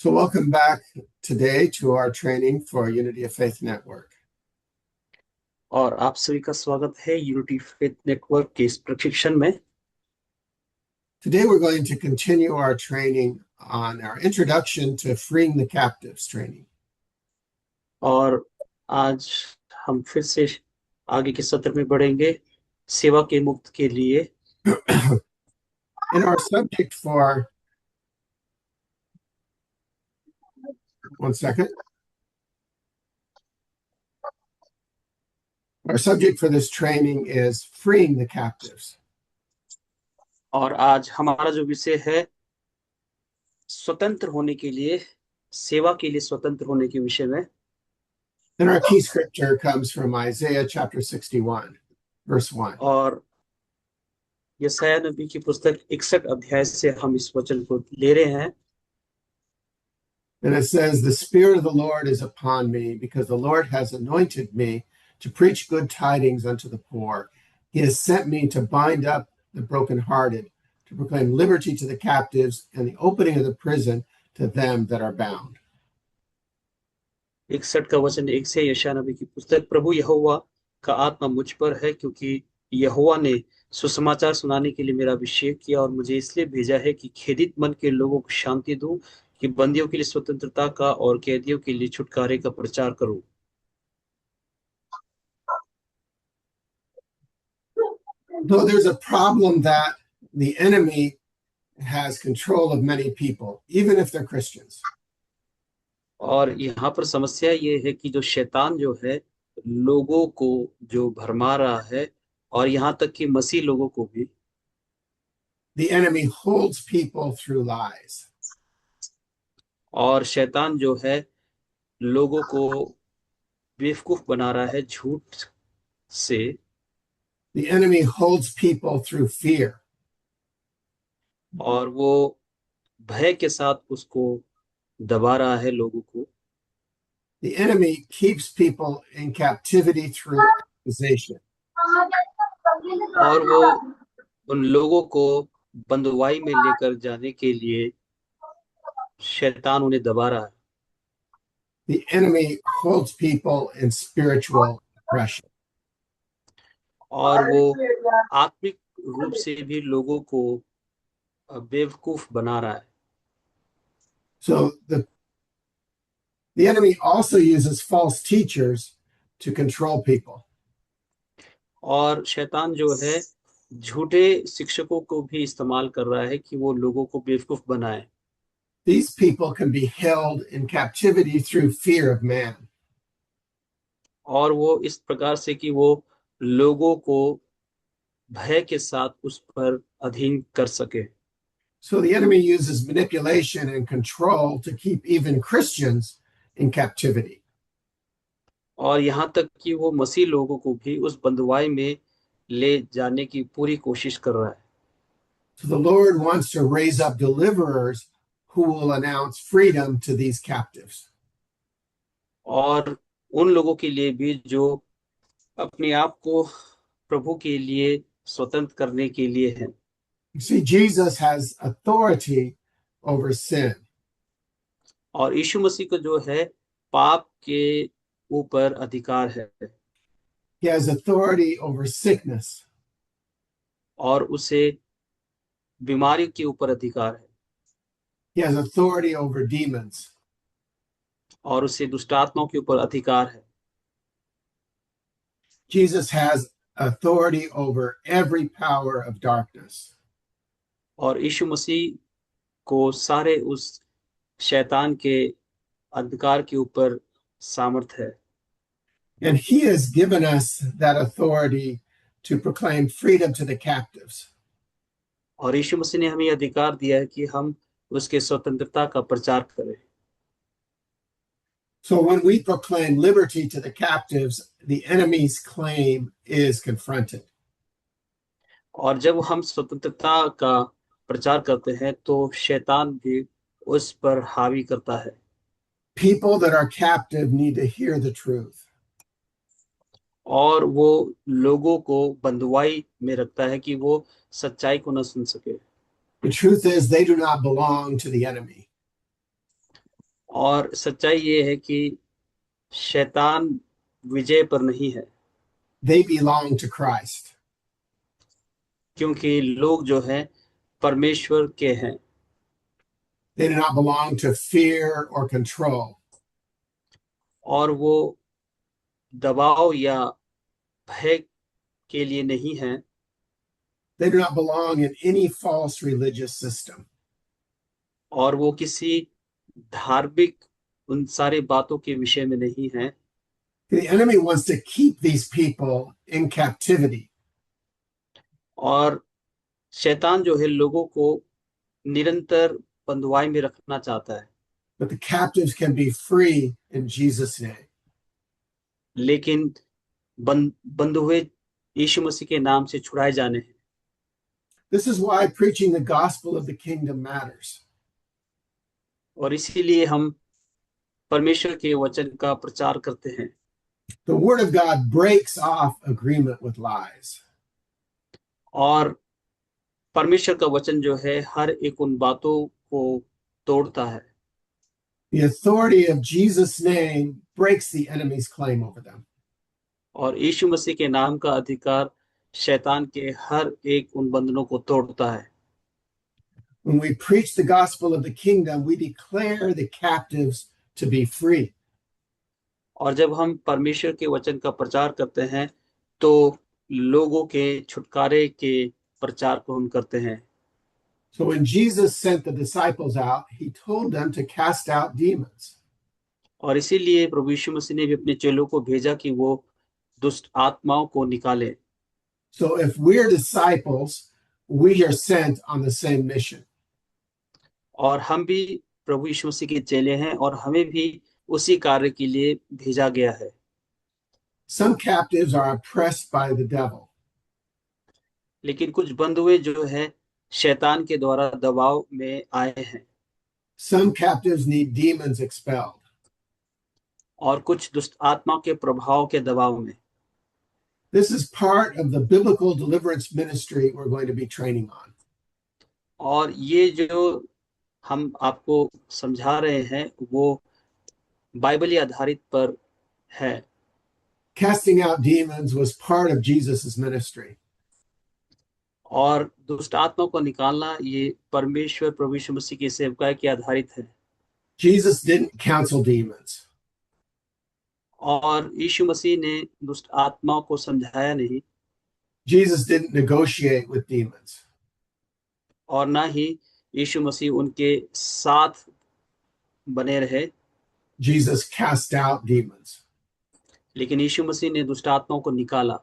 So welcome back today to our training for Unity of Faith Network. और आप सभी का स्वागत है यूनिटी फेथ नेटवर्क के इस प्रशिक्षण में। Today we're going to continue our training on our introduction to freeing the captives training. और आज हम फिर से आगे के सत्र में बढ़ेंगे सेवा के मुक्त के लिए। And our subject for Our subject for this training is freeing the captives. और आज हमारा जो विषय है स्वतंत्र होने के लिए, सेवा के लिए स्वतंत्र होने के विषय में। And our key scripture comes from Isaiah chapter 61, verse 1. और यशायाह नबी की पुस्तक 61 अध्याय से हम इस वचन को ले रहे हैं। And it says, "The Spirit of the Lord is upon me, because the Lord has anointed me to preach good tidings unto the poor. He has sent me to bind up the brokenhearted, to proclaim liberty to the captives, and the opening of the prison to them that are bound." 61 का वचन 1 से यशायाह नबी की पुस्तक। प्रभु यहोवा का आत्मा मुझ पर है, क्योंकि यहोवा ने सुसमाचार सुनाने के लिए मेरा अभिषेक किया और मुझे इसलिए भेजा है कि खेदित मन के लोगों को शांति दूं, कि बंदियों के लिए स्वतंत्रता का और कैदियों के लिए छुटकारे का प्रचार करूं। Though there's a problem that the enemy has control of many people, even if they're Christians. और यहाँ पर समस्या ये है कि जो शैतान जो है लोगों को जो भरमा रहा है, और यहाँ तक कि मसीह लोगों को भी। The enemy holds people through lies. और शैतान जो है लोगों को बेवकूफ बना रहा है झूठ से। The enemy holds people through fear. और वो भय के साथ उसको दबा रहा है लोगों को। The enemy keeps people in captivity through accusation. और वो उन लोगों को बंधुआई में लेकर जाने के लिए शैतान उन्हें दबा रहा है। The enemy holds people in spiritual oppression. और वो आत्मिक रूप से भी लोगों को बेवकूफ बना रहा है। So the enemy also uses false teachers to control people. और शैतान जो है झूठे शिक्षकों को भी इस्तेमाल कर रहा है कि वो लोगों को बेवकूफ बनाए। These people can be held in captivity through fear of man. और वो इस प्रकार से कि वो लोगों को भय के साथ उस पर अधीन कर सके। So the enemy uses manipulation and control to keep even Christians in captivity. और यहाँ तक कि वो मसीह लोगों को भी उस बंधुआई में ले जाने की पूरी कोशिश कर रहा है। So the Lord wants to raise up deliverers who will announce freedom to these captives. और उन लोगों के लिए भी जो अपने आप को प्रभु के लिए स्वतंत्र करने के लिए हैं। You see, Jesus has authority over sin. और यीशु मसीह को जो है पाप के ऊपर अधिकार है। He has authority over sickness. और उसे बीमारी के ऊपर अधिकार है। He has authority over demons. और उसे दुष्टात्माओं के ऊपर अधिकार है। Jesus has authority over every power of darkness. और यीशु मसीह को सारे उस शैतान के अधिकार के ऊपर सामर्थ है। And he has given us that authority to proclaim freedom to the captives. और यीशु मसीह ने हमें अधिकार दिया है कि हम उसके स्वतंत्रता का प्रचार करें। So when we proclaim liberty to the captives, the enemy's claim is confronted. और जब हम स्वतंत्रता का प्रचार करते हैं तो शैतान भी उस पर हावी करता है। People that are captive need to hear the truth. और वो लोगों को बंधुआई में रखता है कि वो सच्चाई को न सुन सके। The truth is they do not belong to the enemy. और सच्चाई ये है कि शैतान विजय पर नहीं है, They belong to Christ. क्योंकि लोग जो है परमेश्वर के हैं They do not belong to fear or control. और वो दबाव या भय के लिए नहीं है They do not belong in any false religious system. और वो किसी धार्मिक उन सारी बातों के विषय में नहीं है। The enemy wants to keep these people in captivity. और शैतान जो है लोगों को निरंतर बंधुआई में रखना चाहता है, But the captives can be free in Jesus' name. लेकिन बंधुए यीशु मसीह के नाम से छुड़ाए जाने हैं। This is why preaching the gospel of the kingdom matters. और इसीलिए हम परमेश्वर के वचन का प्रचार करते हैं। The word of God breaks off agreement with lies. और परमेश्वर का वचन जो है हर एक उन बातों को तोड़ता है। The authority of Jesus' name breaks the enemy's claim over them. और यीशु मसीह के नाम का अधिकार शैतान के हर एक उन बंधनों को तोड़ता है। When we preach the gospel of the kingdom, we declare the captives to be free. और जब हम परमेश्वर के वचन का प्रचार करते हैं तो लोगों के छुटकारे के प्रचार को हम करते हैं। So when Jesus sent the disciples out, he told them to cast out demons. और इसीलिए प्रभु यीशु मसीह ने भी अपने चेलों को भेजा कि वो दुष्ट आत्माओं को निकाले। So if we're disciples, we are sent on the same mission. और हम भी प्रभु यीशु मसीह के चेले हैं और हमें भी उसी कार्य के लिए भेजा गया है। Some captives are oppressed by the devil. लेकिन कुछ बंधुए जो है शैतान के द्वारा दबाव में आए हैं Some captives need demons expelled. और कुछ दुष्ट आत्मा के प्रभाव के दबाव में। This is part of the biblical deliverance ministry we're going to be training on. और ये जो हम आपको समझा रहे हैं वो बाइबली आधारित पर है। Casting out demons was part of Jesus' ministry. और दुष्ट आत्मा को निकालना ये परमेश्वर प्रभु यीशु मसीह की सेवकाई के आधारित है। Jesus didn't counsel demons. और यीशु मसीह ने दुष्ट आत्माओं को समझाया नहीं Jesus didn't negotiate with demons. और ना ही यीशु मसीह उनके साथ बने रहे, Jesus cast out demons. लेकिन यीशु मसीह ने दुष्ट आत्माओं को निकाला।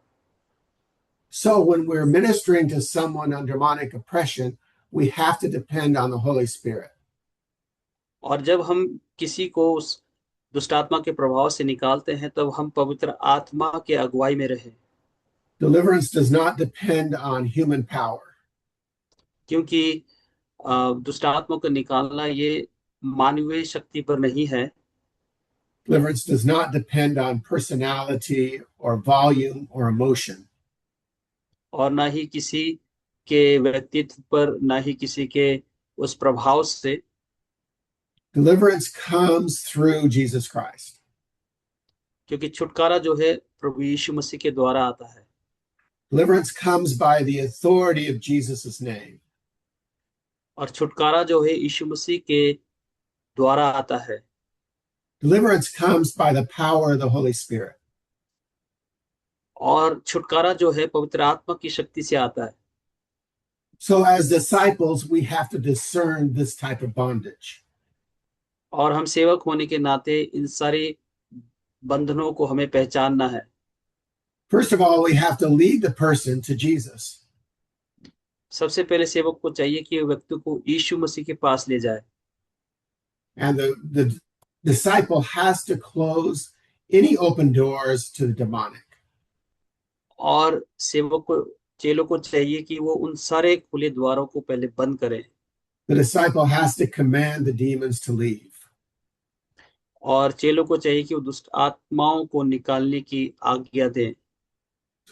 So when we're ministering to someone on demonic oppression, we have to depend on the Holy Spirit. और जब हम किसी को उस दुष्ट आत्मा के प्रभाव से निकालते हैं तब हम पवित्र आत्मा के अगुवाई में रहे, Deliverance does not depend on human power. क्योंकि दुष्ट आत्मा को निकालना ये मानवीय शक्ति पर नहीं है। Deliverance does not depend on personality or volume or emotion. और ना ही किसी के व्यक्तित्व पर, ना ही किसी के उस प्रभाव से। Deliverance comes through Jesus Christ. क्योंकि छुटकारा जो है प्रभु यीशु मसीह के द्वारा आता है। Deliverance comes by the authority of Jesus' name. और छुटकारा जो है यीशु मसीह के द्वारा आता है। Deliverance comes by the power of the Holy Spirit. और छुटकारा जो है पवित्र आत्मा की शक्ति से आता है। So as disciples, we have to discern this type of bondage. और हम सेवक होने के नाते इन सारे बंधनों को हमें पहचानना है। First of all, we have to lead the person to Jesus. सबसे पहले सेवक को चाहिए कि व्यक्ति को यीशु मसीह के पास ले जाए। And the disciple has to close any open doors to the demonic. और सेवक को, चेलों को चाहिए कि वो उन सारे खुले द्वारों को पहले बंद करें। The disciple has to command the demons to leave. और चेलों को चाहिए कि वो दुष्ट आत्माओं को निकालने की आज्ञा दें।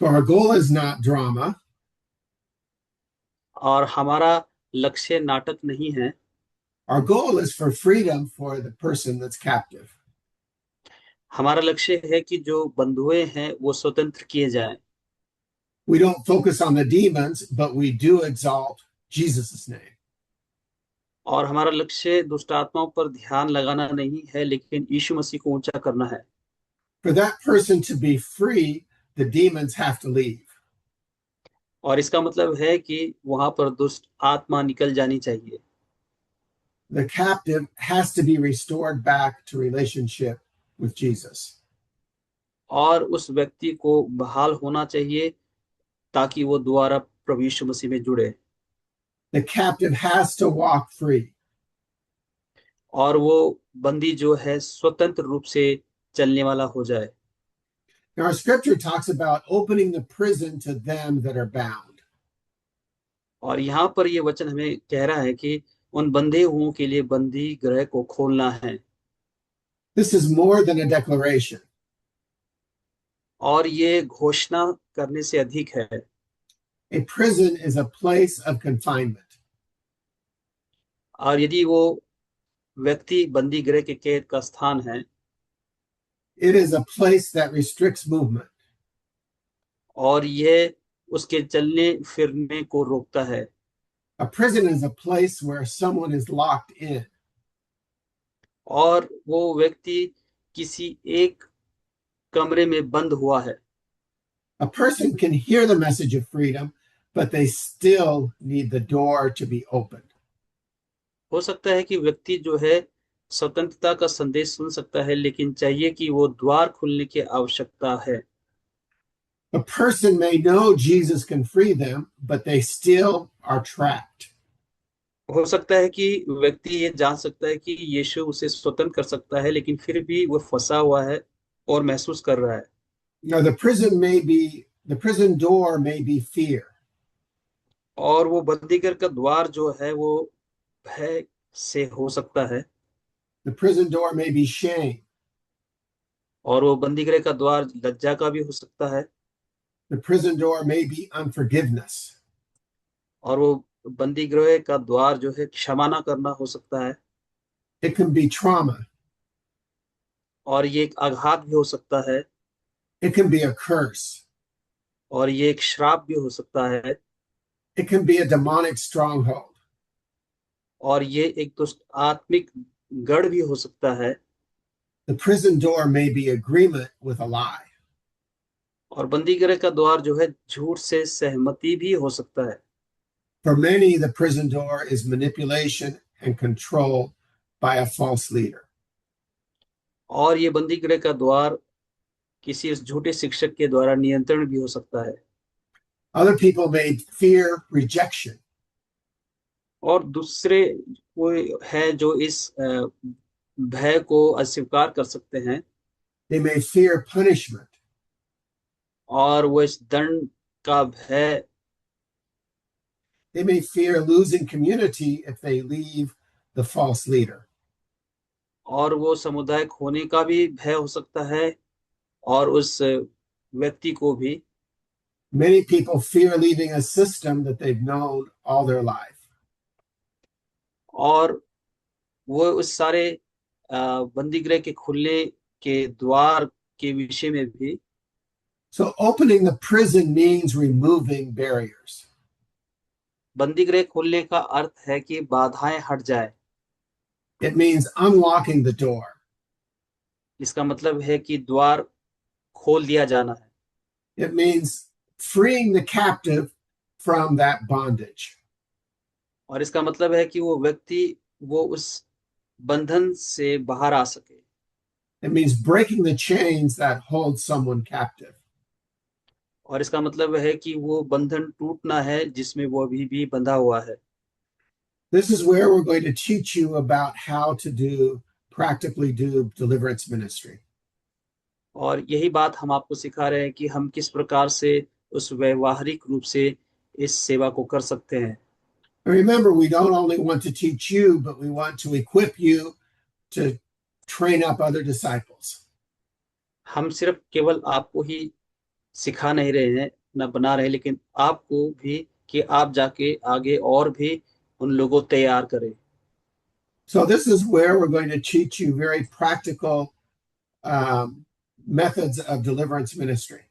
So our goal is not drama. और हमारा लक्ष्य नाटक नहीं है। Our goal is for freedom for the person that's captive. हमारा लक्ष्य है कि जो बंधुए हैं वो स्वतंत्र किए जाएं। We don't focus on the demons, but we do exalt Jesus' name. और हमारा लक्ष्य दुष्ट आत्माओं पर ध्यान लगाना नहीं है, लेकिन यीशु मसीह को ऊंचा करना है। For that person to be free, the demons have to leave. और इसका मतलब है कि वहां पर दुष्ट आत्मा निकल जानी चाहिए। The captive has to be restored back to relationship with Jesus. और उस व्यक्ति को बहाल होना चाहिए ताकि वो दोबारा प्रभु यीशु मसीह में जुड़े। The captive has to walk free. और वो बंदी जो है स्वतंत्र रूप से चलने वाला हो जाए। Now, our scripture talks about opening the prison to them that are bound. और यहाँ पर ये वचन हमें कह रहा है कि उन बंधे हुओं के लिए बंदी गृह को खोलना है। This is more than a declaration. और ये घोषणा करने से अधिक है। A prison is a place of confinement. और यदि वो व्यक्ति बंदी गृह के कैद का स्थान है, It is a place that restricts movement. और ये उसके चलने फिरने को रोकता है। A prison is a place where someone is locked in. और वो व्यक्ति किसी एक कमरे में बंद हुआ है। A person can hear the message of freedom, but they still need the door to be opened. हो सकता है कि व्यक्ति जो है स्वतंत्रता का संदेश सुन सकता है, लेकिन चाहिए कि वो द्वार खुलने की आवश्यकता है। A person may know Jesus can free them, but they still are trapped. हो सकता है कि व्यक्ति ये जान सकता है कि यीशु उसे स्वतंत्र कर सकता है, लेकिन फिर भी वो फंसा हुआ है और महसूस कर रहा है। Now, the prison door may be fear. और वो बंदीगृह का द्वार जो है वो भय से हो सकता है। The prison door may be shame. और वो बंदीगृह का द्वार लज्जा का भी हो सकता है। The prison door may be unforgiveness. और वो बंदीगृह का द्वार जो है क्षमा ना करना हो सकता है। It can be trauma. और ये एक आघात भी हो सकता है। It can be a curse. और ये एक श्राप भी हो सकता है। It can be a demonic stronghold. और ये एक दुष्ट आत्मिक गढ़ भी हो सकता है। The prison door may be agreement with a lie. और बंदीगृह का द्वार जो है झूठ से सहमति भी हो सकता है। For many, the prison door is manipulation and control by a false leader. और ये बंदीगृह का द्वार किसी उस झूठे शिक्षक के द्वारा नियंत्रण भी हो सकता है। Other people may fear rejection. और दूसरे वो है जो इस भय को अस्वीकार कर सकते हैं। They may fear punishment. और वो इस दंड का भय। They may fear losing community if they leave the false leader. और वो समुदाय खोने का भी भय हो सकता है, और उस व्यक्ति को भी। Many people fear leaving a system that they've known all their life. और वो उस सारे बंदीगृह के खुलने के द्वार के विषय में भी। So opening the prison means removing barriers. बंदीगृह खोलने का अर्थ है कि बाधाएं हट जाए। It means unlocking the door. इसका मतलब है कि द्वार खोल दिया जाना है। It means freeing the captive from that bondage. और इसका मतलब है कि वो व्यक्ति वो उस बंधन से बाहर आ सके। It means breaking the chains that hold someone captive. और इसका मतलब है कि वो बंधन टूटना है जिसमें वो अभी भी बंधा हुआ है। This is where we're going to teach you about how to practically do deliverance ministry. और यही बात हम आपको सिखा रहे हैं कि हम किस प्रकार से उस व्यवहारिक रूप से इस सेवा को कर सकते हैं। And remember, we don't only want to teach you, but we want to equip you to train up other disciples. हम सिर्फ केवल आपको ही सिखा नहीं रहे हैं, न बना रहे, लेकिन आपको भी कि आप जाके आगे और भी उन लोगों तैयार करें। So this is where we're going to teach you very practical methods of deliverance ministry.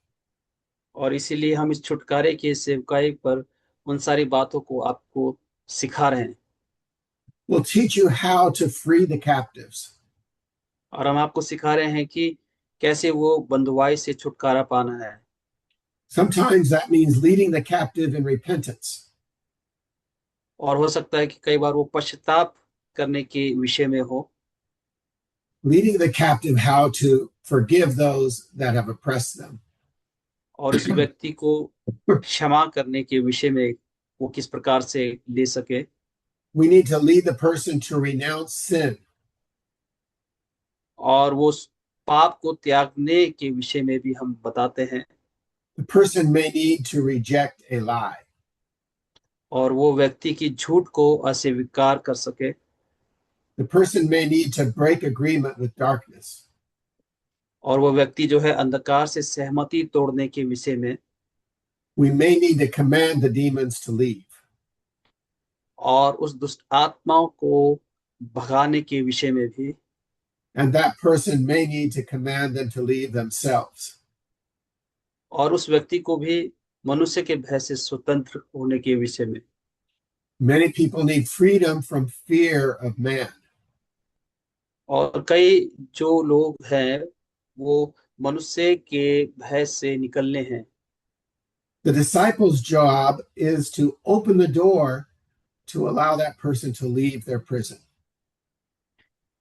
और इसीलिए हम इस छुटकारे के सेवकाई पर उन सारी बातों को आपको सिखा रहे हैं। We'll teach you how to free the captives. और हम आपको सिखा रहे हैं कि कैसे वो बंधुआई से छुटकारा पाना है। Sometimes that means leading the captive in repentance. और हो सकता है कि कई बार वो पश्चाताप करने के विषय में हो। Leading the captive how to forgive those that have oppressed them. और उस व्यक्ति को क्षमा करने के विषय में वो किस प्रकार से ले सके। We need to lead the person to renounce sin. और वो पाप को त्यागने के विषय में भी हम बताते हैं। The person may need to reject a lie. और वो व्यक्ति की झूठ को अस्वीकार कर सके। The person may need to break agreement with darkness. और वो व्यक्ति जो है अंधकार से सहमति तोड़ने के विषय में। We may need to command the demons to leave. और उस दुष्ट आत्माओं को भगाने के विषय में भी। And that person may need to command them to leave themselves. और उस व्यक्ति को भी मनुष्य के भय से स्वतंत्र होने के विषय में। Many people need freedom from fear of man. और कई जो लोग हैं वो मनुष्य के भय से निकलने हैं। The disciples' job is to open the door to allow that person to leave their prison.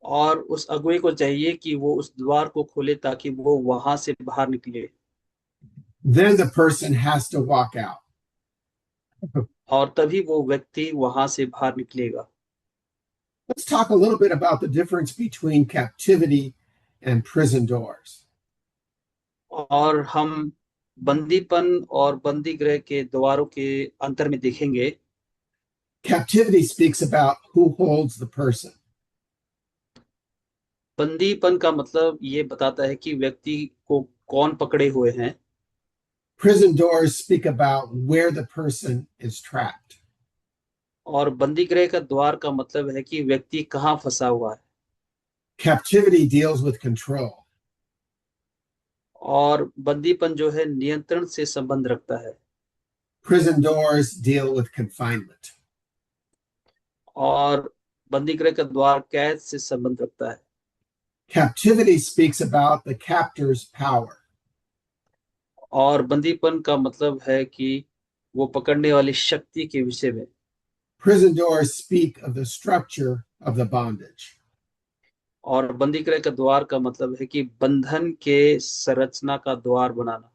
और उस अगुवे को चाहिए कि वो उस द्वार को खोले ताकि वो वहां से बाहर निकले। Then the person has to walk out. और तभी वो व्यक्ति वहां से बाहर निकलेगा। Let's talk a little bit about the difference between captivity and prison doors. और हम बंदीपन और बंदी गृह के द्वारों के अंतर में देखेंगे। Captivity speaks about who holds the person. बंदीपन का मतलब ये बताता है कि व्यक्ति को कौन पकड़े हुए हैं। Prison doors speak about where the person is trapped. और बंदी गृह का द्वार का मतलब है कि व्यक्ति कहाँ फंसा हुआ है। Captivity deals with control. और बंदीपन जो है नियंत्रण से संबंध रखता है। Prison doors deal with confinement. और बंदी गृह का द्वार कैद से संबंध रखता है। Captivity speaks about the captor's power. और बंदीपन का मतलब है कि वो पकड़ने वाली शक्ति के विषय में। Prison doors speak of the structure of the bondage. और बंदी गृह का द्वार का मतलब है कि बंधन के संरचना का द्वार बनाना।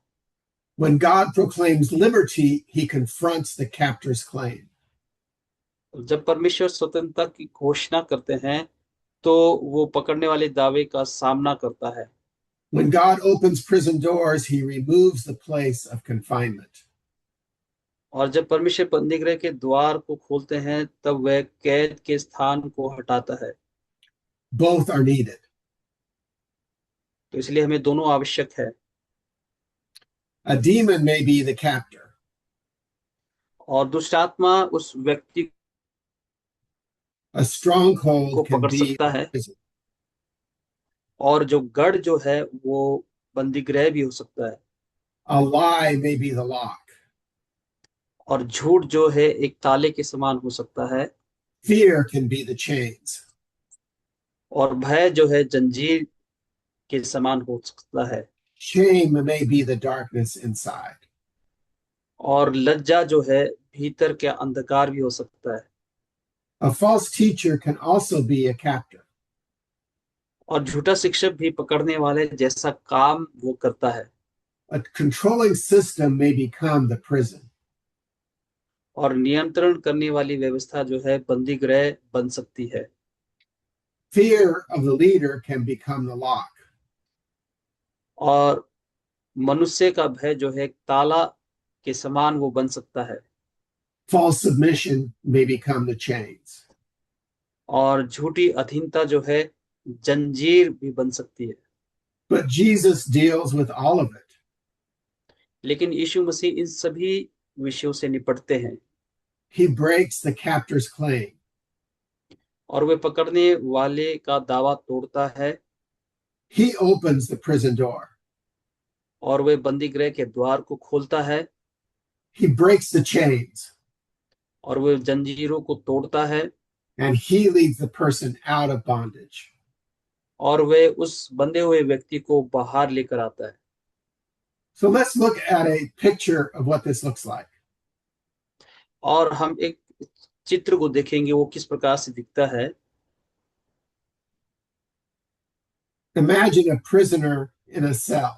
When God proclaims liberty, he confronts the captor's claim. जब परमेश्वर स्वतंत्रता की घोषणा करते हैं तो वो पकड़ने वाले दावे का सामना करता है। When God opens prison doors, he removes the place of confinement. और जब परमेश्वर बंदी गृह के द्वार को खोलते हैं तब वह कैद के स्थान को हटाता है। Both are needed. तो इसलिए हमें दोनों आवश्यक है। A demon may be the captor. और दुष्ट आत्मा उस व्यक्ति A stronghold को can पकड़ be सकता है। prison. और जो गढ़ जो है वो बंदी गृह भी हो सकता है। A lie may be the lock. और झूठ जो है एक ताले के समान हो सकता है। Fear can be the chains. और भय जो है जंजीर के समान हो सकता है। Shame may be the darkness inside. और लज्जा जो है भीतर के अंधकार भी हो सकता है। A false teacher can also be a captor. और झूठा शिक्षक भी पकड़ने वाले जैसा काम वो करता है। A controlling system may become the prison. और नियंत्रण करने वाली व्यवस्था जो है बंदी गृह बन सकती है। Fear of the leader can become the lock. और मनुष्य का भय जो है एक ताला के समान वो बन सकता है। False submission may become the chains. और झूठी अधीनता जो है जंजीर भी बन सकती है। But Jesus deals with all of it. लेकिन यीशु मसीह इन सभी विषयों से निपटते हैं। He breaks the captor's claim. और वे पकड़ने वाले का दावा तोड़ता है, He opens the prison door. और वे बंदी गृह के द्वार को खोलता है, He breaks the chains, और वे जंजीरों को तोड़ता है, and he leads the person out of bondage. और वे उस बंधे हुए व्यक्ति को बाहर लेकर आता है। So let's look at a picture of what this looks like. और हम एक चित्र को देखेंगे वो किस प्रकार से दिखता है। Imagine a prisoner in a cell.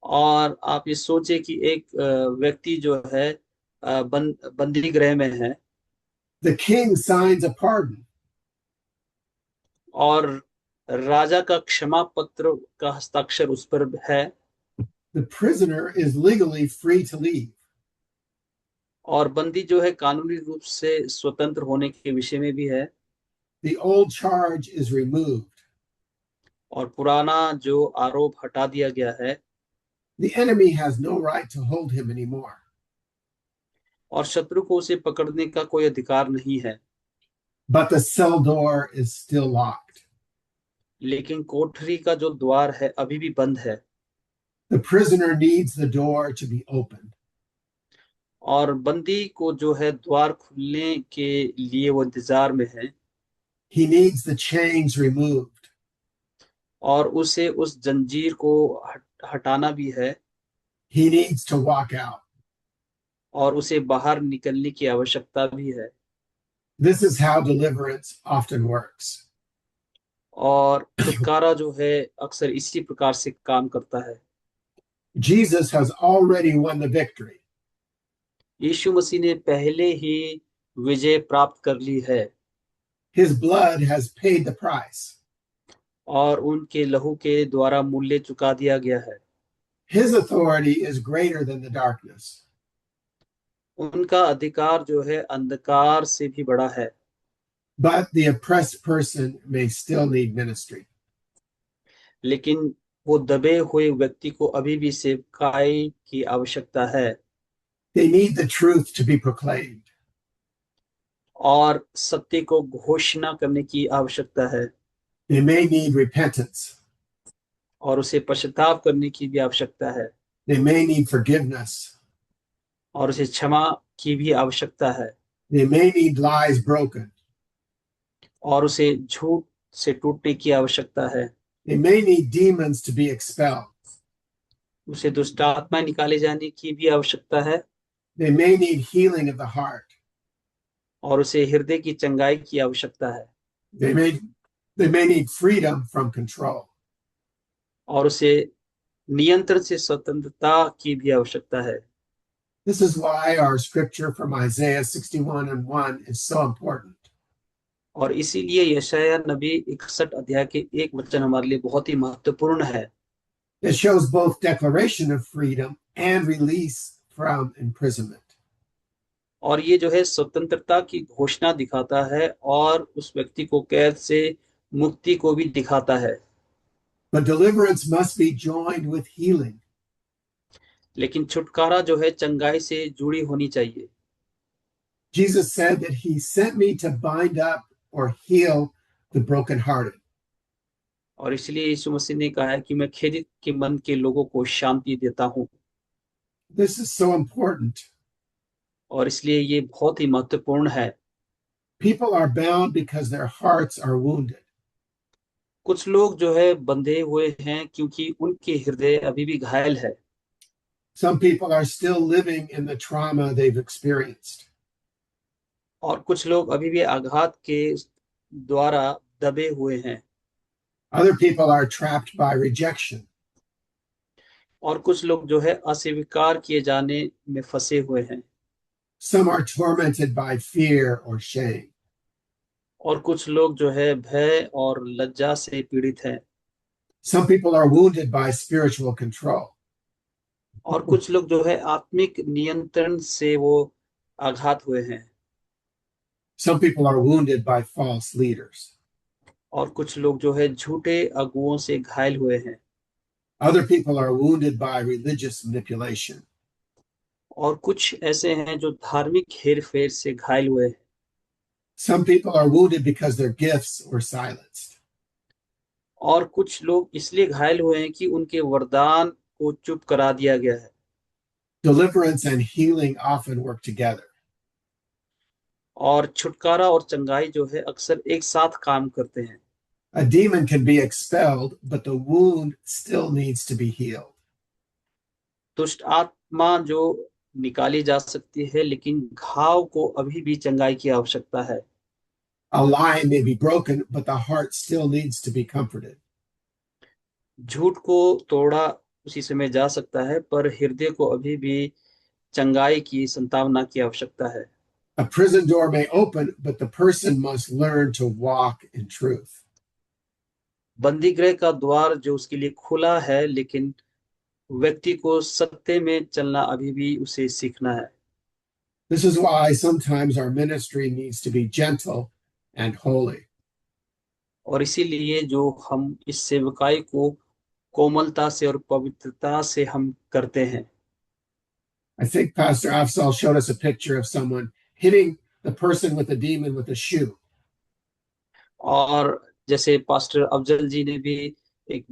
और आप ये सोचे कि एक व्यक्ति जो है बंदी गृह में है, The king signs a pardon. और राजा का क्षमा पत्र का हस्ताक्षर उस पर है, The prisoner is legally free to leave. और बंदी जो है कानूनी रूप से स्वतंत्र होने के विषय में भी है, The old charge is removed. और पुराना जो आरोप हटा दिया गया है, The enemy has no right to hold him anymore. और शत्रु को उसे पकड़ने का कोई अधिकार नहीं है। But the cell door is still locked. लेकिन कोठरी का जो द्वार है अभी भी बंद है, The prisoner needs the door to be opened. और बंदी को जो है द्वार खुलने के लिए वो इंतजार में है, He needs the chains removed. और उसे उस जंजीर को हटाना भी है, He needs to walk out. और उसे बाहर निकलने की आवश्यकता भी है। This is how deliverance often works. और छुटकारा जो है अक्सर इसी प्रकार से काम करता है। Jesus has already won the victory. यीशु मसीह ने पहले ही विजय प्राप्त कर ली है, His blood has paid the price. और उनके लहू के द्वारा मूल्य चुका दिया गया है। His authority is greater than the darkness. उनका अधिकार जो है अंधकार से भी बड़ा है, But the oppressed person may still need ministry. लेकिन वो दबे हुए व्यक्ति को अभी भी सेवकाई की आवश्यकता है, They need the truth to be proclaimed. और सत्य को घोषणा करने की आवश्यकता है, They may need repentance. और उसे पश्चाताप करने की भी आवश्यकता है, They may need forgiveness. और उसे क्षमा की भी आवश्यकता है, They may need lies broken. और उसे झूठ से टूटने की आवश्यकता है, They may need demons to be expelled. उसे दुष्ट आत्माएं निकाले जाने की भी आवश्यकता है, They may need healing of the heart. और उसे हृदय की चंगाई की आवश्यकता है, They may need freedom from control. और उसे नियंत्रण से स्वतंत्रता की भी आवश्यकता है। This is why our scripture from Isaiah 61:1 is so important. और इसीलिए यशायाह नबी 61 अध्याय के 1 वचन हमारे लिए बहुत ही महत्वपूर्ण है। It shows both declaration of freedom and release from imprisonment. और ये जो है स्वतंत्रता की घोषणा दिखाता है, और उस व्यक्ति को कैद से मुक्ति को भी दिखाता है। But deliverance must be joined with healing. लेकिन छुटकारा जो है चंगाई से जुड़ी होनी चाहिए। Jesus said that he sent me to bind up or heal the brokenhearted. और इसलिए यीशु मसीह ने कहा है कि मैं खेदित के मन के लोगों को शांति देता हूँ। This is so important. और इसलिए ये बहुत ही महत्वपूर्ण है। People are bound because their hearts are wounded. कुछ लोग जो है बंधे हुए हैं क्योंकि उनके हृदय अभी भी घायल है। Some people are still living in the trauma they've experienced. और कुछ लोग अभी भी आघात के द्वारा दबे हुए हैं। Other people are trapped by rejection. और कुछ लोग जो है अस्वीकार किए जाने में फंसे हुए हैं। Some are tormented by fear or shame. और कुछ लोग जो है भय और लज्जा से पीड़ित हैं। Some people are wounded by spiritual control. और कुछ लोग जो है आत्मिक नियंत्रण से वो आघात हुए हैं। Some people are wounded by false leaders. और कुछ लोग जो है झूठे अगुओं से घायल हुए हैं। Other people are wounded by religious manipulation. और कुछ ऐसे हैं जो धार्मिक हेर फेर से घायल हुए हैं। Some people are wounded because their gifts were silenced. और कुछ लोग इसलिए घायल हुए हैं कि उनके वरदान को चुप करा दिया गया है। Deliverance and healing often work together. और छुटकारा और चंगाई जो है अक्सर एक साथ काम करते हैं। A demon can be expelled, but the wound still needs to be healed. दुष्ट आत्मा जो निकाली जा सकती है, लेकिन घाव को अभी भी चंगाई की आवश्यकता है। A lie may be broken, but the heart still needs to be comforted. झूठ को तोड़ा उसी समय जा सकता है, पर हृदय को अभी भी चंगाई की संभावना की आवश्यकता है। A prison door may open, but the person must learn to walk in truth. बंदी गृह का द्वार जो उसके लिए खुला है, लेकिन व्यक्ति को सत्य में चलना अभी भी उसे सीखना है। This is why sometimes our ministry needs to be gentle and holy. और इसीलिए जो हम इस सेवकाई को कोमलता से और पवित्रता से हम करते हैं। I think Pastor Afzal showed us a picture of someone hitting the person with the demon with a shoe. और जैसे पास्टर अफजल जी ने भी एक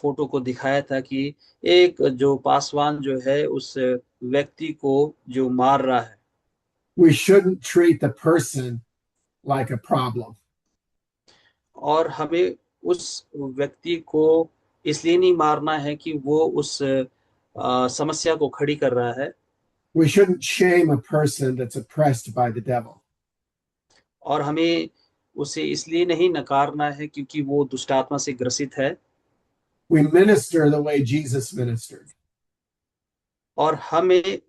फोटो को दिखाया था कि एक जो पासवान जो है उस व्यक्ति को जो मार रहा है। We shouldn't treat the person like a problem. और हमें उस व्यक्ति को इसलिए नहीं मारना है कि वो उस समस्या को खड़ी कर रहा है। We shouldn't shame a person that's oppressed by the devil. और हमें उसे इसलिए नहीं नकारना है क्योंकि वो दुष्ट आत्मा से ग्रसित है। We minister the way Jesus ministered. और हमें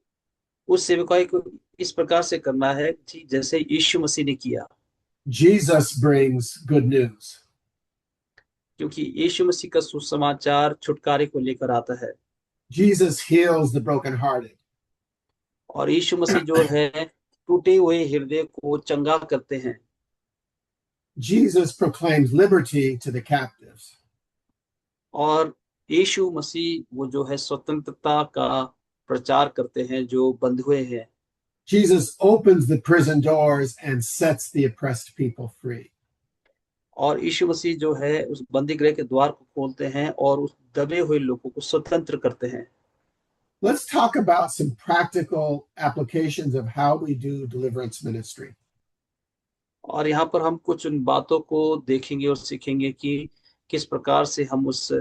उस सेवकाई को इस प्रकार से करना है जैसे यीशु मसीह ने किया। Jesus brings good news. क्योंकि यीशु मसीह का सुसमाचार छुटकारे को लेकर आता है। Jesus heals the brokenhearted. और यीशु मसीह जो है टूटे हुए हृदय को चंगा करते हैं। Jesus proclaims liberty to the captives. और यीशु मसीह वो जो है स्वतंत्रता का प्रचार करते हैं जो बंध हुए हैं। Jesus opens the prison doors and sets the oppressed people free. और यीशु मसीह जो है उस बंदी गृह के द्वार को खोलते हैं और उस दबे हुए लोगों को स्वतंत्र करते हैं। Let's talk about some practical applications of how we do deliverance ministry. और यहाँ पर हम कुछ उन बातों को देखेंगे और सीखेंगे कि किस प्रकार से हम उस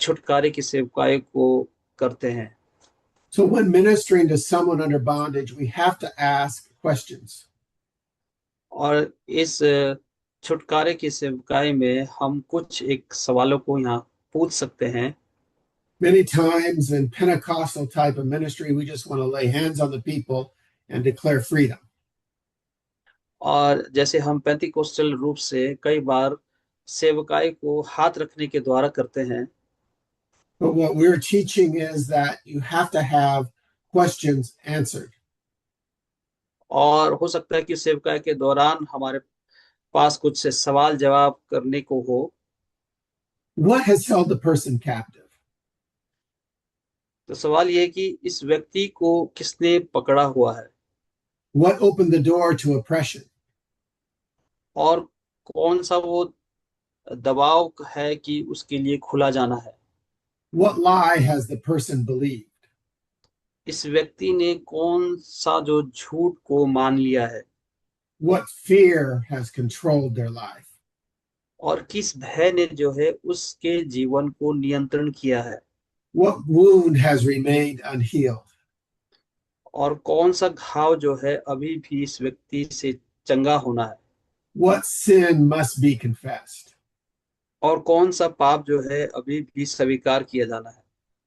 छुटकारे की सेवकाई को करते हैं। So when ministering to someone under bondage, we have to ask questions. और इस छुटकारे की सेवकाई में हम कुछ एक सवालों को यहाँ पूछ सकते हैं। Many times in Pentecostal type of ministry, we just want to lay hands on the people and declare freedom. और जैसे हम पेंटिकोस्टल रूप से कई बार सेवकाई को हाथ रखने के द्वारा करते हैं। But what we're teaching is that you have to have questions answered. और हो सकता है कि सेवकाई के दौरान हमारे पास कुछ सवाल जवाब करने को हो। What has held the person captive? तो सवाल ये है कि इस व्यक्ति को किसने पकड़ा हुआ है। What opened the door to oppression? और कौन सा वो दबाव है कि उसके लिए खुला जाना है। What lie has the person believed? इस व्यक्ति ने कौन सा जो झूठ को मान लिया है। What fear has controlled their life? और किस भय ने जो है उसके जीवन को नियंत्रण किया है। What wound has remained unhealed? और कौन सा घाव जो है अभी भी इस व्यक्ति से चंगा होना है। What sin must be confessed? और कौन सा पाप जो है अभी भी स्वीकार किया जाना है।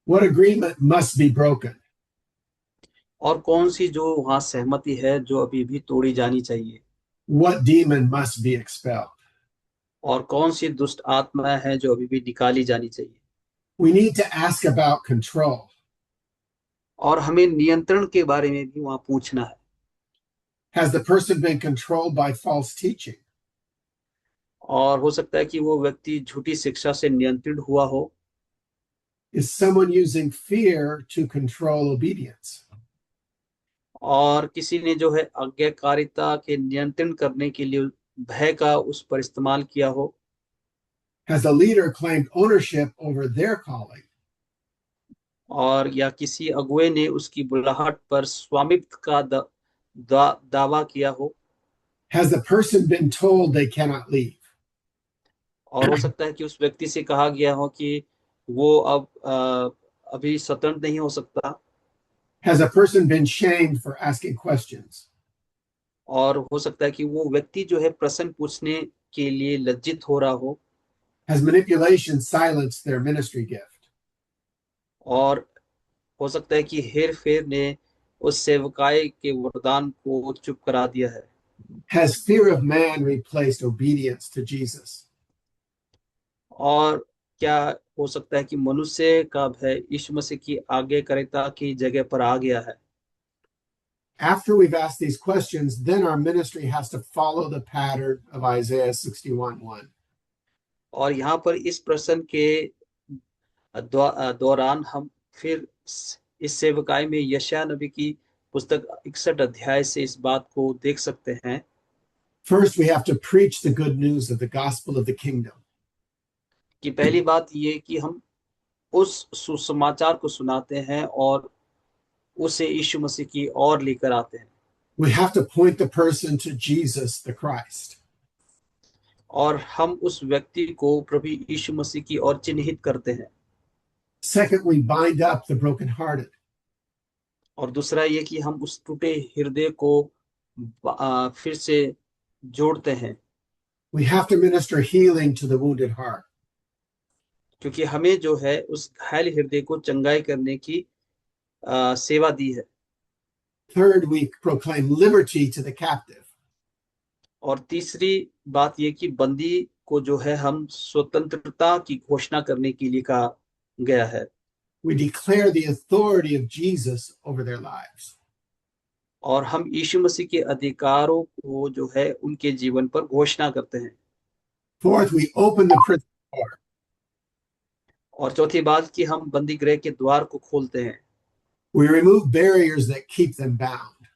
What agreement must be broken? और कौन सी जो वहां सहमति है जो अभी भी तोड़ी जानी चाहिए। What demon must be expelled? और कौन सी दुष्ट आत्मा है जो अभी भी निकाली जानी चाहिए। We need to ask about control. और हमें नियंत्रण के बारे में भी वहां पूछना है। Has the person been controlled by false teaching? और हो सकता है कि वो व्यक्ति झूठी शिक्षा से नियंत्रित हुआ हो। Is someone using fear to control obedience? और किसी ने जो है आज्ञाकारिता के नियंत्रण करने के लिए भय का उस पर इस्तेमाल किया हो, Has a leader claimed ownership over their calling? और या किसी अगुए ने उसकी बुलाहट पर स्वामित्व का दावा किया हो, Has the person been told they cannot leave? और हो सकता है कि उस व्यक्ति से कहा गया हो कि वो अब अभी स्वतंत्र नहीं हो सकता, Has a person been shamed for asking questions? और हो सकता है कि वो व्यक्ति जो है प्रश्न पूछने के लिए लज्जित हो रहा हो, Has manipulation silenced their ministry gift? और हो सकता है कि हेर फेर ने उस सेवकाई के वरदान को चुप करा दिया है। Has fear of man replaced obedience to Jesus? और क्या हो सकता है कि मनुष्य का भय यीशु मसीह की आज्ञाकारिता की जगह पर आ गया है। After we've asked these questions, then our ministry has to follow the pattern of Isaiah 61:1. और यहाँ पर इस प्रश्न के दौरान हम फिर इस सेवकाई में यशायाह नबी की पुस्तक 61 अध्याय से इस बात को देख सकते हैं First, we have to preach the good news of the gospel of the kingdom. कि पहली बात ये कि हम उस सुसमाचार को सुनाते हैं और उसे यीशु मसीह की ओर लेकर आते हैं, We have to point the person to Jesus the Christ. और हम उस व्यक्ति को प्रभु यीशु मसीह की ओर चिन्हित करते हैं। Second, we bind up the brokenhearted. और दूसरा ये कि हम उस टूटे हृदय को फिर से जोड़ते हैं, We have to minister healing to the wounded heart. क्योंकि हमें जो है उस घायल हृदय को चंगाई करने की सेवा दी है। Third, we proclaim liberty to the captive. और तीसरी बात ये कि बंदी को जो है हम स्वतंत्रता की घोषणा करने के लिए कहा गया है, We declare the authority of Jesus over their lives. और हम यीशु मसीह के अधिकारों को जो है उनके जीवन पर घोषणा करते हैं। Fourth, we open the prison door. और चौथी बात कि हम बंदी गृह के द्वार को खोलते हैं We remove barriers that keep them bound.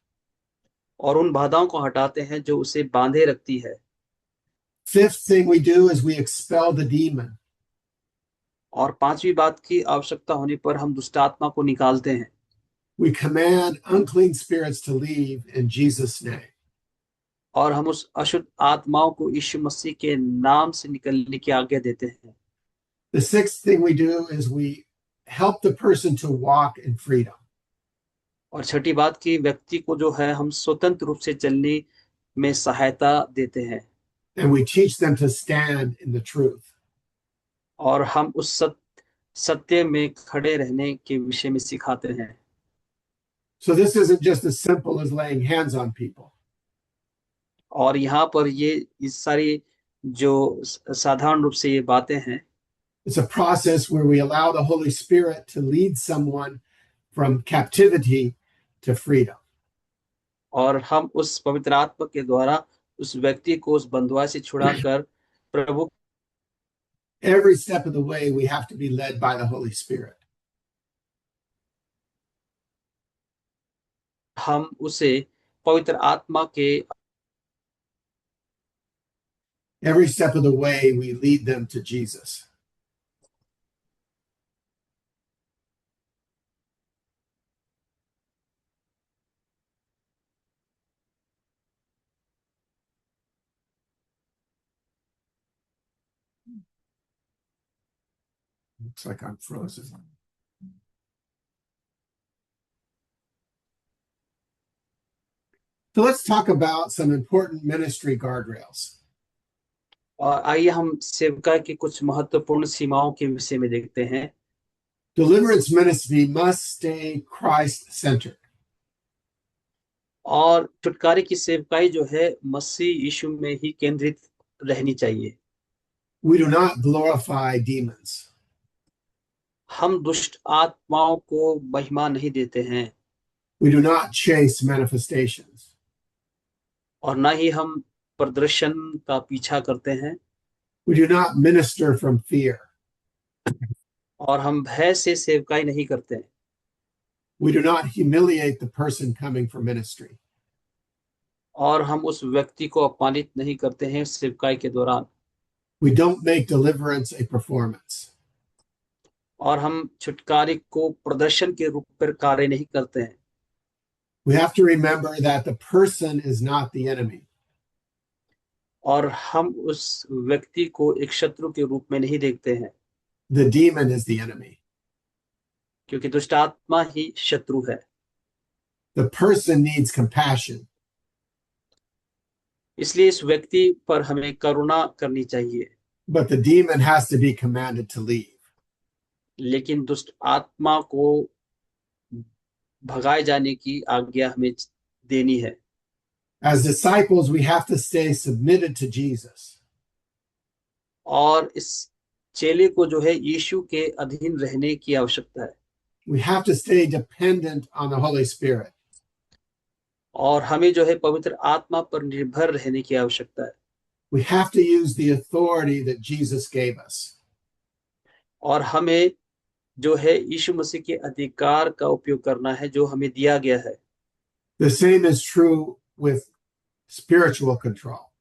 और उन बाधाओं को हटाते हैं जो उसे बांधे रखती है। Fifth thing we do is we expel the demon. और पांचवी बात की आवश्यकता होने पर हम दुष्ट आत्मा को निकालते हैं। We command unclean spirits to leave in Jesus' name. और हम उस अशुद्ध आत्माओं को यीशु मसीह के नाम से निकलने की आज्ञा देते हैं। The sixth thing we do is we help the person to walk in freedom. और छठी बात की व्यक्ति को जो है हम स्वतंत्र रूप से चलने में सहायता देते हैं, And we teach them to stand in the truth. और हम उस सत्य में खड़े रहने के विषय में सिखाते हैं। So this isn't just as simple as laying hands on people. और यहाँ पर ये इस सारी जो साधारण रूप से ये बातें हैं, It's a process where we allow the Holy Spirit to lead someone from captivity to freedom. और हम उस पवित्र आत्मा के द्वारा उस व्यक्ति को उस बंधुआई से छुड़ाकर प्रभु, Every step of the way, we have to be led by the Holy Spirit. हम उसे पवित्र आत्मा के, Every step of the way, we lead them to Jesus. Looks like I'm frozen. So let's talk about some important ministry guardrails. और आइए हम सेवका की कुछ महत्वपूर्ण सीमाओं के विषय में देखते हैं। Deliverance ministry must stay Christ-centered. और छुटकारे की सेवकाई जो है मसीह यीशु में ही केंद्रित रहनी चाहिए। We do not glorify demons. हम दुष्ट आत्माओं को महिमा नहीं देते हैं, We do not chase manifestations. और ना ही हम प्रदर्शन का पीछा करते हैं, We do not minister from fear. और हम भय से सेवकाई नहीं करते हैं। We do not humiliate the person coming for ministry. और हम उस व्यक्ति को अपमानित नहीं करते हैं सेवकाई के दौरान। We don't make deliverance a performance. और हम छुटकारे को प्रदर्शन के रूप पर कार्य नहीं करते हैं। We have to remember that the person is not the enemy. और हम उस व्यक्ति को एक शत्रु के रूप में नहीं देखते हैं, The demon is the enemy. क्योंकि दुष्ट आत्मा ही शत्रु है। The person needs compassion. इसलिए इस व्यक्ति पर हमें करुणा करनी चाहिए, But the demon has to be commanded to leave. लेकिन दुष्ट आत्मा को भगाए जाने की आज्ञा हमें देनी है। As disciples, we have to stay submitted to Jesus. और इस चेले को जो है यीशु के अधीन रहने की आवश्यकता है। We have to stay dependent on the Holy Spirit. और हमें जो है पवित्र आत्मा पर निर्भर रहने की आवश्यकता है। We have to use the authority that Jesus gave us. और हमें जो है यीशु मसीह के अधिकार का उपयोग करना है जो हमें दिया गया है। The same is true with spiritual control.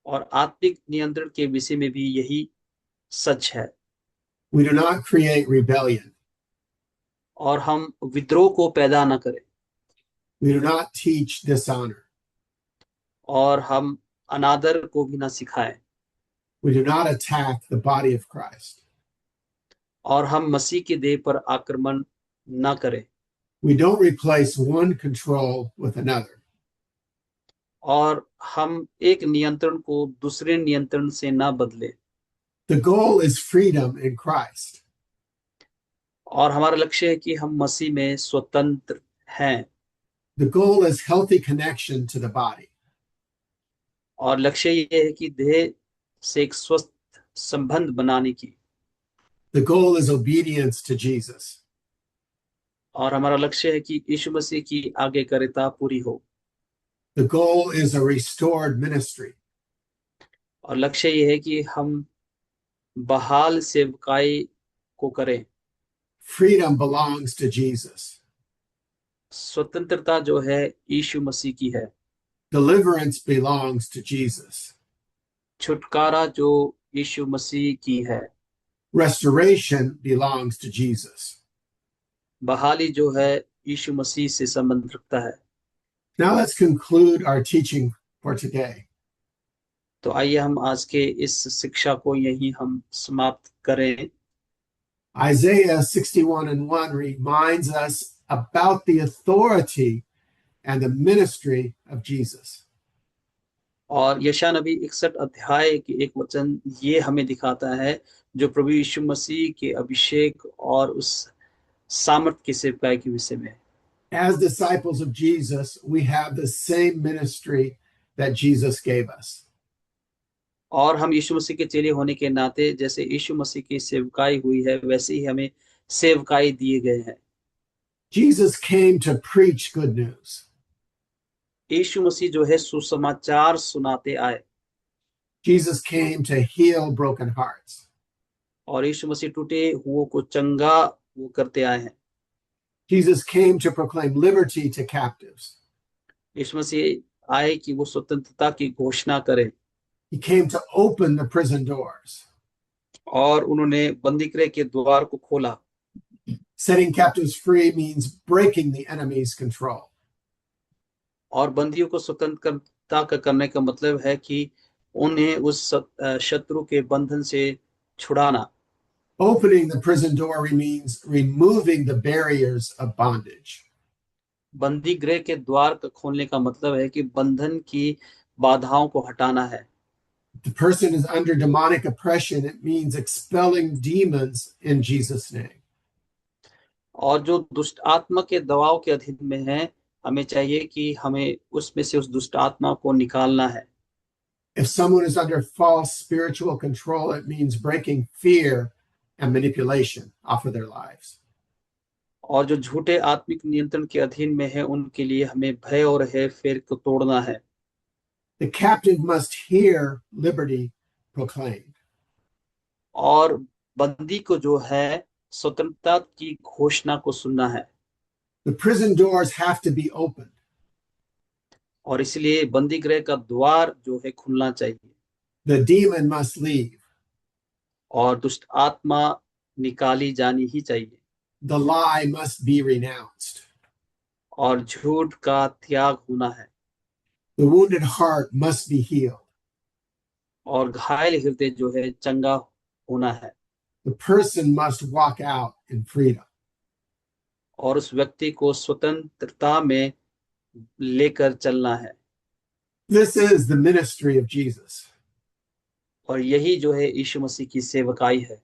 और आत्मिक नियंत्रण के विषय में भी यही सच है। We do not create rebellion. और हम विद्रोह को पैदा न करें। We do not teach dishonor. और हम अनादर को भी ना सिखाएं। We do not attack the body of Christ. और हम मसीह के देह पर आक्रमण न करें। We don't replace one control with another. और हम एक नियंत्रण को दूसरे नियंत्रण से ना बदलें। The goal is freedom in Christ. और हमारा लक्ष्य है कि हम मसीह में स्वतंत्र हैं। The goal is healthy connection to the body. और लक्ष्य ये है कि देह से एक स्वस्थ संबंध बनाने की। The goal is obedience to Jesus. और हमारा लक्ष्य है कि यीशु मसीह की आज्ञाकारिता पूरी हो। The goal is a restored ministry. और लक्ष्य ये है कि हम बहाल सेवकाई को करें। Freedom belongs to Jesus. स्वतंत्रता जो है यीशु मसीह की है। Deliverance belongs to Jesus. छुटकारा जो यीशु मसीह की है। Restoration belongs to Jesus. बहाली जो है यीशु मसीह से संबंध रखता है। Now let's conclude our teaching for today. तो आइए हम आज के इस शिक्षा को यहीं हम समाप्त करें। Isaiah 61:1 reminds us about the authority and the ministry of Jesus. और यशायाह नबी 61 अध्याय के एक वचन ये हमें दिखाता है जो प्रभु यीशु मसीह के अभिषेक और उस सामर्थ की सेवकाई के विषय में। As disciples of Jesus, we have the same ministry that Jesus gave us. और हम यीशु मसीह के चेले होने के नाते जैसे यीशु मसीह की सेवकाई हुई है वैसे ही हमें सेवकाई दिए गए हैं। Jesus came to preach good news. यीशु मसीह जो है सुसमाचार सुनाते आए। Jesus came to heal broken hearts. और यीशु मसीह टूटे हुओं को चंगा वो करते आए हैं। Jesus came to proclaim liberty to captives. यीशु मसीह आए कि वो स्वतंत्रता की घोषणा करें। He came to open the prison doors. और उन्होंने बंदीगृह के द्वार को खोला। Setting captives free means breaking the enemy's control. और बंदियों को स्वतंत्रता का करने का मतलब है कि उन्हें उस शत्रु के बंधन से छुड़ाना। Opening the prison door means removing the barriers of bondage. बंदी गृह के द्वार का खोलने का मतलब है कि बंधन की बाधाओं को हटाना है। If the person is under demonic oppression, it means expelling demons in Jesus' name. और जो दुष्ट आत्मा के दबाव के अधीन में है हमें चाहिए कि हमें उसमें से उस दुष्ट आत्मा को निकालना है। If someone is under false spiritual control, it means breaking fear and manipulation off of their lives. और जो झूठे आत्मिक नियंत्रण के अधीन में है उनके लिए हमें भय और हेरफेर को तोड़ना है। The captive must hear liberty proclaimed. और बंदी को जो है स्वतंत्रता की घोषणा को सुनना है। The prison doors have to be opened. और इसलिए बंदी गृह का द्वार जो है खुलना चाहिए The demon must leave. और दुष्ट आत्मा निकाली जानी ही चाहिए The lie must be renounced. और झूठ का त्याग होना है The wounded heart must be healed. और घायल हृदय जो है चंगा होना है The person must walk out in freedom. और उस व्यक्ति को स्वतंत्रता में लेकर चलना है This is the ministry of Jesus. और यही जो है यीशु मसीह की सेवकाई है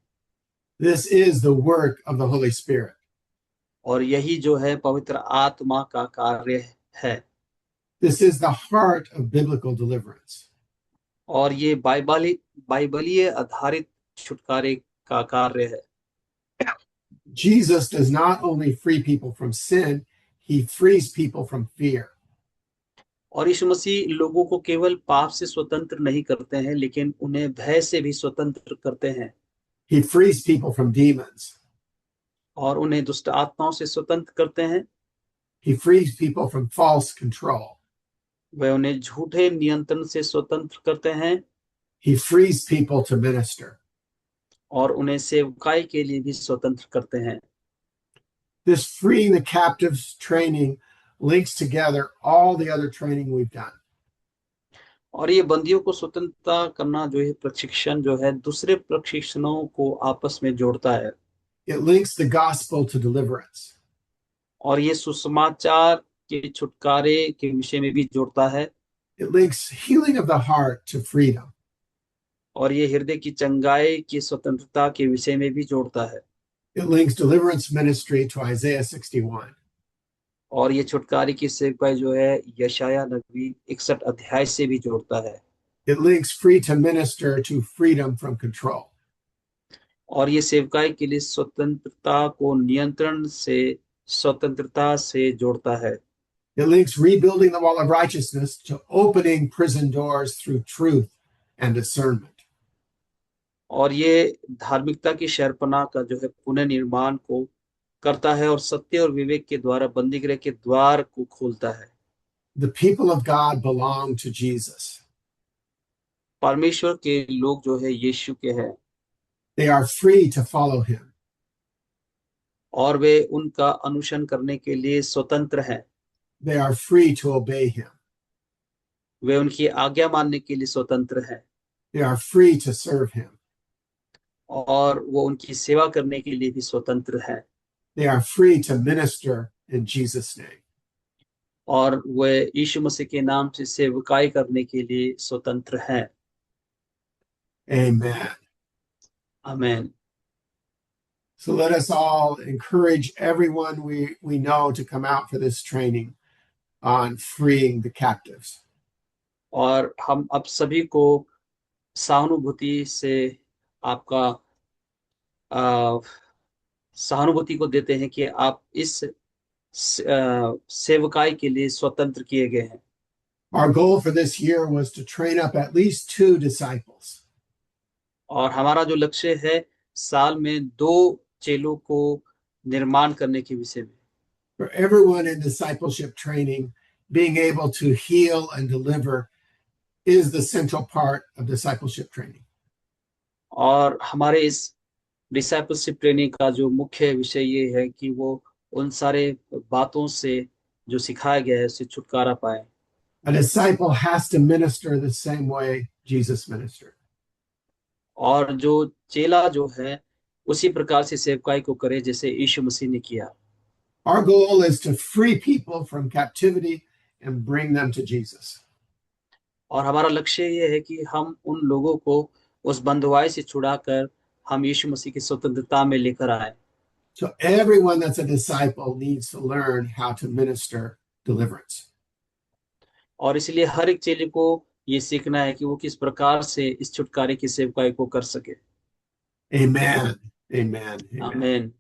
This is the work of the Holy Spirit. और यही जो है पवित्र आत्मा का कार्य है This is the heart of biblical deliverance. और ये बाइबलीय आधारित छुटकारे का कार्य है Jesus does not only free people from sin, he frees people from fear. और यीशु मसीह लोगों को केवल पाप से स्वतंत्र नहीं करते हैं लेकिन उन्हें भय से भी स्वतंत्र करते हैं He frees people from demons. और उन्हें दुष्ट आत्माओं से स्वतंत्र करते हैं He frees people from false control. वह उन्हें झूठे नियंत्रण से स्वतंत्र करते हैं He frees people to minister. और उन्हें सेवकाई के लिए भी स्वतंत्र करते हैं This freeing the captives training links together all the other training we've done. और ये बंदियों को स्वतंत्रता करना जो है प्रशिक्षण जो है दूसरे प्रशिक्षणों को आपस में जोड़ता है It links the gospel to deliverance. और ये सुसमाचार के छुटकारे के विषय में भी जोड़ता है It links healing of the heart to freedom. और ये हृदय की चंगाई की स्वतंत्रता के विषय में भी जोड़ता है It links deliverance ministry to Isaiah 61. और ये छुटकारे की सेवकाई जो है यशाया नबी 61 अध्याय से भी जोड़ता है It links free to minister to freedom from control. और ये सेवकाई के लिए स्वतंत्रता को नियंत्रण से स्वतंत्रता से जोड़ता है It links rebuilding the wall of righteousness to opening prison doors through truth and discernment. और ये धार्मिकता की शहरपनाह का जो है पुनर्निर्माण को करता है और सत्य और विवेक के द्वारा बंदीगृह के द्वार को खोलता है The people of God belong to Jesus. परमेश्वर के लोग जो है यीशु के हैं They are free to follow him. और वे उनका अनुसरण करने के लिए स्वतंत्र हैं They are free to obey him. वे उनकी आज्ञा मानने के लिए स्वतंत्र हैं They are free to serve him. और वो उनकी सेवा करने के लिए भी स्वतंत्र हैं They are free to minister in Jesus' name. और वे यीशु मसीह के नाम से सेवकाई करने के लिए स्वतंत्र हैं Amen. आमीन So let us all encourage everyone we know to come out for this training on freeing the captives. और हम अब सभी को सहानुभूति से आपका सहानुभूति को देते हैं कि आप इस सेवकाई के लिए स्वतंत्र किए गए हैं Our goal for this year was to train up at least 2 disciples. और हमारा जो लक्ष्य है साल में 2 चेलों को निर्माण करने के विषय में For everyone in discipleship training, being able to heal and deliver is the central part of discipleship training. और हमारे इस डिसाइपलशिप ट्रेनिंग का जो मुख्य विषय ये है कि वो उन सारे बातों से जो सिखाया गया है उससे छुटकारा पाए A disciple has to minister the same way Jesus ministered. और जो चेला जो है उसी प्रकार से सेवकाई को करे जैसे यीशु मसीह ने किया Our goal is to free people from captivity and bring them to Jesus. और हमारा लक्ष्य ये है कि हम उन लोगों को उस बंधुआई से छुड़ाकर हम यीशु मसीह की स्वतंत्रता में लेकर आए So everyone that's a disciple needs to learn how to minister deliverance. और इसलिए हर एक चेले को ये सीखना है कि वो किस प्रकार से इस छुटकारे की सेवकाई को कर सके Amen. Amen. Amen. आमीन